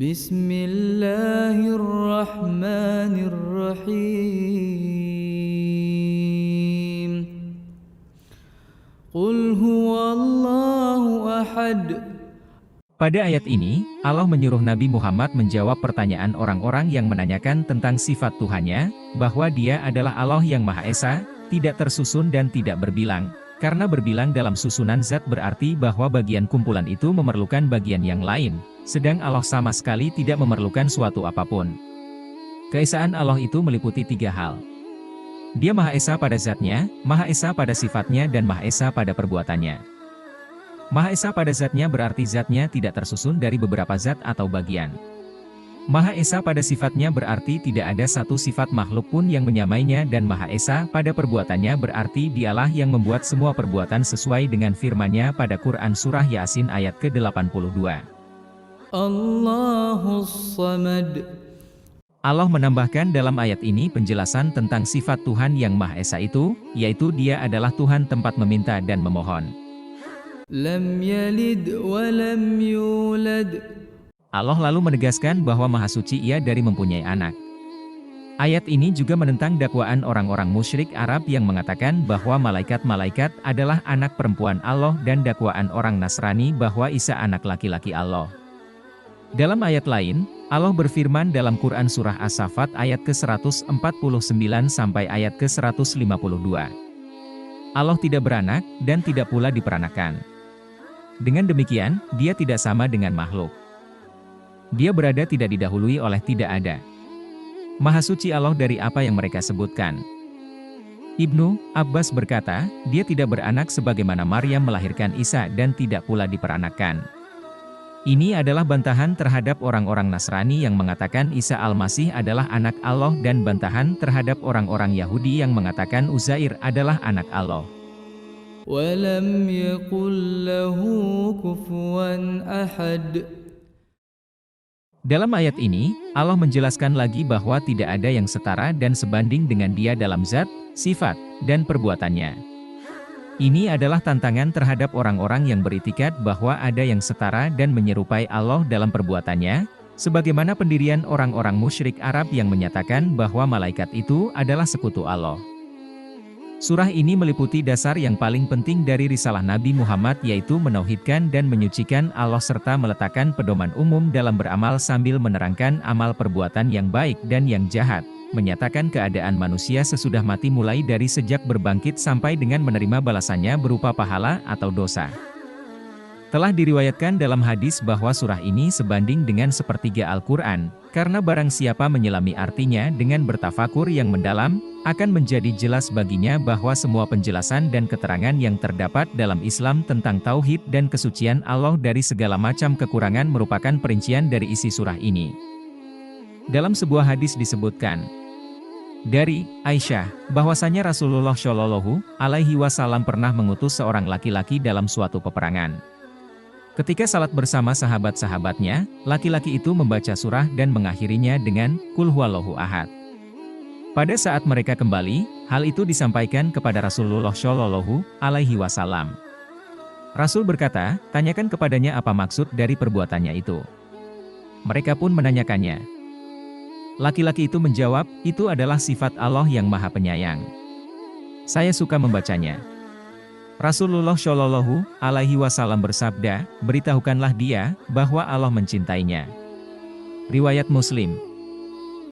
Bismillahirrahmanirrahim. Qul huwallahu ahad. Pada ayat ini, Allah menyuruh Nabi Muhammad menjawab pertanyaan orang-orang yang menanyakan tentang sifat Tuhannya, bahwa Dia adalah Allah yang Maha Esa, tidak tersusun dan tidak berbilang. Karena berbilang dalam susunan zat berarti bahwa bagian kumpulan itu memerlukan bagian yang lain, sedang Allah sama sekali tidak memerlukan suatu apapun. Keesaan Allah itu meliputi tiga hal. Dia Maha Esa pada zatnya, Maha Esa pada sifatnya dan Maha Esa pada perbuatannya. Maha Esa pada zatnya berarti zatnya tidak tersusun dari beberapa zat atau bagian. Maha Esa pada sifatnya berarti tidak ada satu sifat makhluk pun yang menyamainya dan Maha Esa pada perbuatannya berarti Dialah yang membuat semua perbuatan sesuai dengan firman-Nya pada Quran Surah Yasin ayat ke-82. Allahus Samad. Allah menambahkan dalam ayat ini penjelasan tentang sifat Tuhan yang Maha Esa itu, yaitu Dia adalah Tuhan tempat meminta dan memohon. Lam yalid wa lam yulad. Allah lalu menegaskan bahwa Maha Suci Ia dari mempunyai anak. Ayat ini juga menentang dakwaan orang-orang musyrik Arab yang mengatakan bahwa malaikat-malaikat adalah anak perempuan Allah dan dakwaan orang Nasrani bahwa Isa anak laki-laki Allah. Dalam ayat lain, Allah berfirman dalam Quran Surah As-Saffat ayat ke-149 sampai ayat ke-152. Allah tidak beranak dan tidak pula diperanakan. Dengan demikian, Dia tidak sama dengan makhluk. Dia berada tidak didahului oleh tidak ada. Maha suci Allah dari apa yang mereka sebutkan. Ibnu Abbas berkata, Dia tidak beranak sebagaimana Maryam melahirkan Isa dan tidak pula diperanakan. Ini adalah bantahan terhadap orang-orang Nasrani yang mengatakan Isa Al-Masih adalah anak Allah dan bantahan terhadap orang-orang Yahudi yang mengatakan Uzair adalah anak Allah. Walam yakul lahu kufuwan ahad. Dalam ayat ini, Allah menjelaskan lagi bahwa tidak ada yang setara dan sebanding dengan Dia dalam zat, sifat, dan perbuatannya. Ini adalah tantangan terhadap orang-orang yang beriktikad bahwa ada yang setara dan menyerupai Allah dalam perbuatannya, sebagaimana pendirian orang-orang musyrik Arab yang menyatakan bahwa malaikat itu adalah sekutu Allah. Surah ini meliputi dasar yang paling penting dari risalah Nabi Muhammad yaitu menauhidkan dan menyucikan Allah serta meletakkan pedoman umum dalam beramal sambil menerangkan amal perbuatan yang baik dan yang jahat, menyatakan keadaan manusia sesudah mati mulai dari sejak berbangkit sampai dengan menerima balasannya berupa pahala atau dosa. Telah diriwayatkan dalam hadis bahwa surah ini sebanding dengan sepertiga Al-Quran, karena barang siapa menyelami artinya dengan bertafakur yang mendalam, akan menjadi jelas baginya bahwa semua penjelasan dan keterangan yang terdapat dalam Islam tentang tauhid dan kesucian Allah dari segala macam kekurangan merupakan perincian dari isi surah ini. Dalam sebuah hadis disebutkan dari Aisyah, bahwasanya Rasulullah Shallallahu Alaihi Wasallam pernah mengutus seorang laki-laki dalam suatu peperangan. Ketika salat bersama sahabat-sahabatnya, laki-laki itu membaca surah dan mengakhirinya dengan Qul huwallahu ahad. Pada saat mereka kembali, hal itu disampaikan kepada Rasulullah Shallallahu Alaihi Wasallam. Rasul berkata, tanyakan kepadanya apa maksud dari perbuatannya itu. Mereka pun menanyakannya. Laki-laki itu menjawab, itu adalah sifat Allah yang Maha Penyayang. Saya suka membacanya. Rasulullah Shallallahu Alaihi Wasallam bersabda, beritahukanlah dia bahwa Allah mencintainya. Riwayat Muslim.